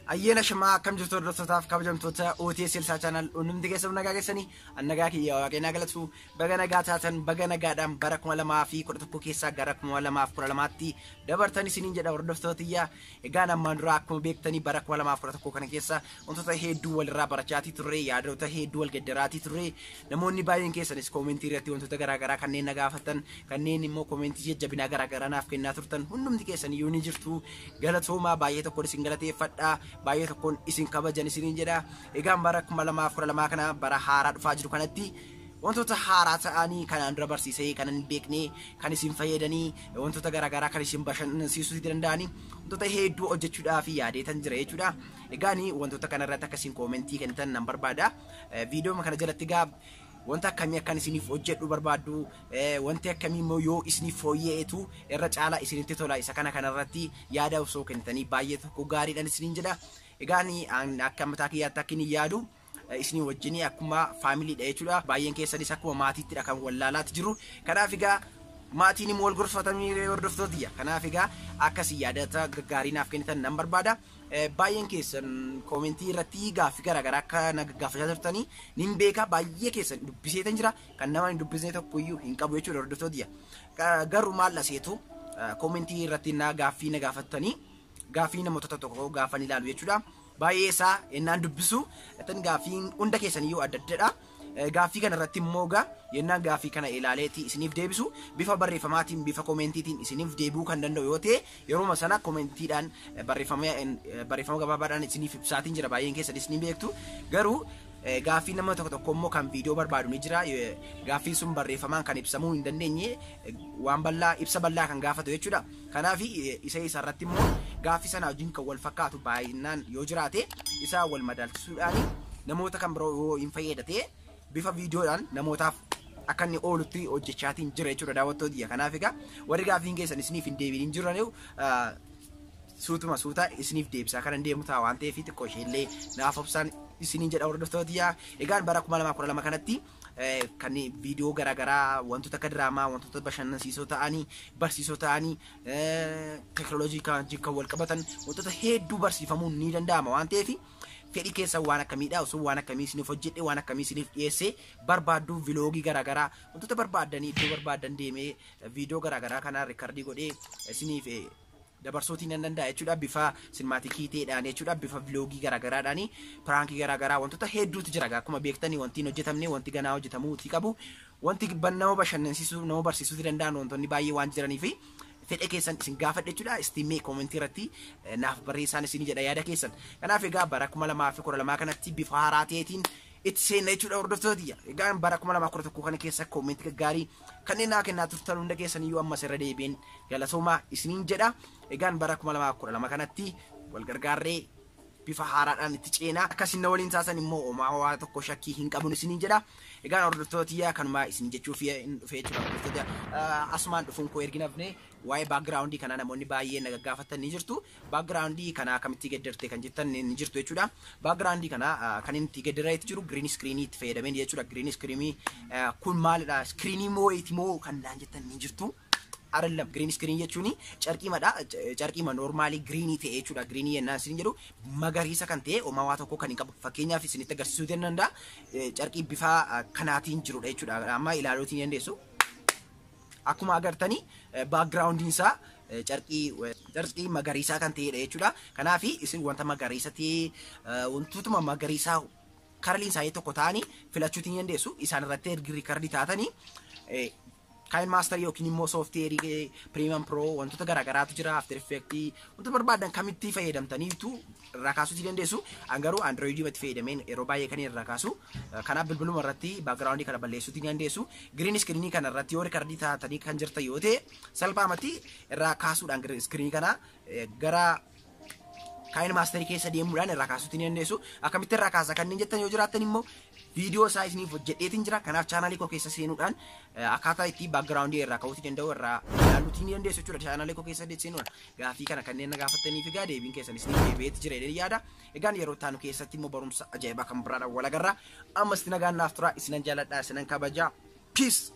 Ayyena shama kam jirtu hordoftotaaf kabajamtoota OTS Silsaa channel unnumti keessan nagaa keessanii annagaa kiyya waaqeenaa galatu baga nagaa taatan baga nagaadhaan bara 2011 keessaa gara 2012tti dabartanii isiniin jedha hordoftootiyya egaan ammaan dura akkuma beektanii bara 2011 kana keessa wantoota hedduu walirraa barachaatii turre yaadota hedduu wal gaddaraatii turre namoonni baay'een keessanis koomentii irratti wantoota garaagaraa kanneen nagaafatan kanneen immoo koomentii jajjabinaa garaagaraa naaf kennaa turtan hundumti keessan yoo ni jirtu galatoomaa baay'ee tokko isin galateeffadha baay'ee tokkoon isin kabajan isiniin jedha egaan bara 2012 kana bara haaraa dhufaa jiru kanatti wantoota haaraa ta'anii kanaan dura barsiisee kan hin beekne kan isin fayyadanii wantoota garaagaraa kan isin bashannansiisuu danda'anii wantoota hedduu hojjechuudhaaf yaadeetan jira jechuudha egaan wantoota kana irratti akkasiin koomentii kennitan nan barbaada viidiyoo kana jalatti gaa wanta akkamii akkan isiniif hojjedhu barbaaddu wanti akkamii immoo yoo isiniif fooyyeetu irra caalaa isinitti tola isa kana kanarratti yaada osoo kennitanii baay'ee tokko gaariidhaan isiniin jedha egaan akka mataa kiyyaatti akkin yaadu isinii wajjinii akkuma faamiliidha jechuudha baay'een keessanis akkuma maatiittidha kan wallaalaatti jiru kanaaf egaa maatiin immoo wal gorfatanii hordoftootiyya kanaaf egaa akkasii yaadata gaggaarii naaf kennitan nan barbaada baay'een keessan koomentii irratti gaaffii garaagaraa akka naggaafachaa turtanii nin beeka baay'ee keessan dubbiseetan jira kan nama hin dubbisne tokko iyyuu hin qabu jechuudha hordoftootiyya garuu maal laseetu koomentii irratti gaaffii nagaafattanii gaaffii namoota tokko gaafan ilaalu jechuudha baay'ee isaa ennaan dubbisu tan gaaffiin hunda keessan iyyuu adda addadha gaaffii kana irratti immoo yennaan gaaffii kana ilaaleeti isiniif deebisu bifa barreeffamaatiin bifa koomentiitiin isiniif deebuu kan danda'u yoo ta'e yeroo sana koomentiidhaan barreeffama gabaabaadhaan isiniif ibsaatiin jira baay'een keessan isin beektu garuu gaaffii nama tokko immoo kan viidiyoo barbaadu ni jira gaaffii sun barreeffamaan kan ibsamuu hin dandeenye waan bal'aa ibsa bal'aa kan gaafatu jechuudha kanaaf isa irratti immoo gaaffii sana wajjin kan wal fakkaatu baay'inaan yoo jiraate isa wal madaalchisuudhaan namoota kan biroo yoo hin fayyadate bifa viidiyoodhaan namootaaf akka inni oolutti hojjechaatiin jira jechuudha daawwattootiyya kanaaf egaa warri gaaffiin keessan isiniif hin deebiin jiran suutuma suuta isiniif deebisaa kan deemu ta'a waan ta'eef xiqqoo isheellee naaf obsaan isiniin jedha hordoftootiyya egaan bara 2012 kanatti kan viidiyoo garaagaraa wantoota akka diraamaa wantoota bashannansiisoo ta'anii barsiisoo ta'anii teekinooloojii kan wal qabatan wantoota hedduu barsiifamuun ni danda'ama waan ta'eef fedhii keessa waan akkamiidha osoo waan akkamii isiniif hojjedhe waan akkamii isiniif dhiyeesse barbaaddu viloogii garaagaraa wantoota barbaadanii iddoo barbaadan deemee viidiyoo garaagaraa kana riikardii godhee isiniif dabarsootiin nan danda'a jechuudha bifa sinmaatikii ta'eedhaan jechuudha bifa viloogii garaagaraadhaan piraankii garaagaraa wantoota hedduutu jira akkuma beektanii wanti hin hojjetamne wanti ganaa hojjetamuutii qabu wanti nama bashannansiisuu nama barsiisuu danda'an wantoonni baay'ee waan jiraniif fedhe keessan isin gaafadhe jechuudha istiimee koomentii irratti naaf barreessaan isin jedha yaada keessan kanaaf egaa bara 2012 kanatti bifa haaraa ta'eetiin itti seenna jechuudha hordoftootiyya egaan bara 2011 kana keessa koomentii gaggaarii kanneen naa kennaa turtan hunda keessan iyyuu ammas irra deebiin galatoomaa isiniin jedha egaan bara 2012 kanatti wal gargaarree bifa haaraadhaan itti ceenaa akkasiin na waliin taasan immoo homaa waa tokko shakkii hin qabnu isiniin jedha egaan hordoftootiyya kanuma isin jechuuf dhufee jechuudha hordoftootiyya asumaan dhufuun koo erginafne waa'ee baakgiraawundii kana namoonni baay'ee na gaggaafatan ni jirtu baakgiraawundii kana akkamitti geddarte kan jettan ni jirtu jechuudha baakgiraawundii kana kan inni itti geddareetti jiru giriin iskiriinii itti fayyadamee jechuudha giriin iskiriinii kun maalidha iskiriinii moo itti moo kan naan jettan ni jirtu arallam green screen jechuuni carqii normaalii greenii ta'e jechuudha greenii yennaan isin jedhu magariisa kan ta'e homaa waa tokko kan hin qabu fakkeenyaaf isinitti agarsiisuu danda'a carqii bifa kanaatiin jirudha jechuudha amma ilaaluutiin dandeessu akkuma agartanii baakgiraawundiin isaa carqii magariisaa kan ta'edha jechuudha kanaaf isin wanta magariisa ta'e wantootuma magariisaa karliin isaa tokko ta'anii filachuutiin dandeessu isaan irratti riikardii taatanii Kain master yookiin immoo soofteerii Premium Pro wantoota garaagaraatu jira After Effects wantoota barbaadan kamitti fayyadamtaniitu irraa kaasuu dandeessu garuu Android matti fayyadameen yeroo baay'ee kan irraa kaasu kanaaf bilbiluma irratti background kana balleessuu dandeessu green screen kana irratti yoo riikardii taatanii kan jirta yoo ta'e salphaamatti irraa kaasuudhaan green screen kana gara Kain master keessa deemuudhaan irraa kaasuu dandeessu akkamitti irraa kaasa kanneen jettan yoo jiraattan immoo video isaa isiniif hojjedheetiin jira kanaaf chaanaalii koo keessa seenuudhaan akkaataa itti backgroundii irraa ka'uutii danda'u irraa ilaaluutii ni dandeessu jechuudha chaanaalii koo keessa seenuudhaan gaaffii kana kanneen na gaafattaniif egaa deebiin keessan isiniif deebi'eetti jira jedhanii yaada egaan yeroo taanu keessatti immoo barumsa ajaa'ibaa kan biraadhaan wal agarra ammas nagaan naaf tura isinan jaaladhaa isinan kabajaa peace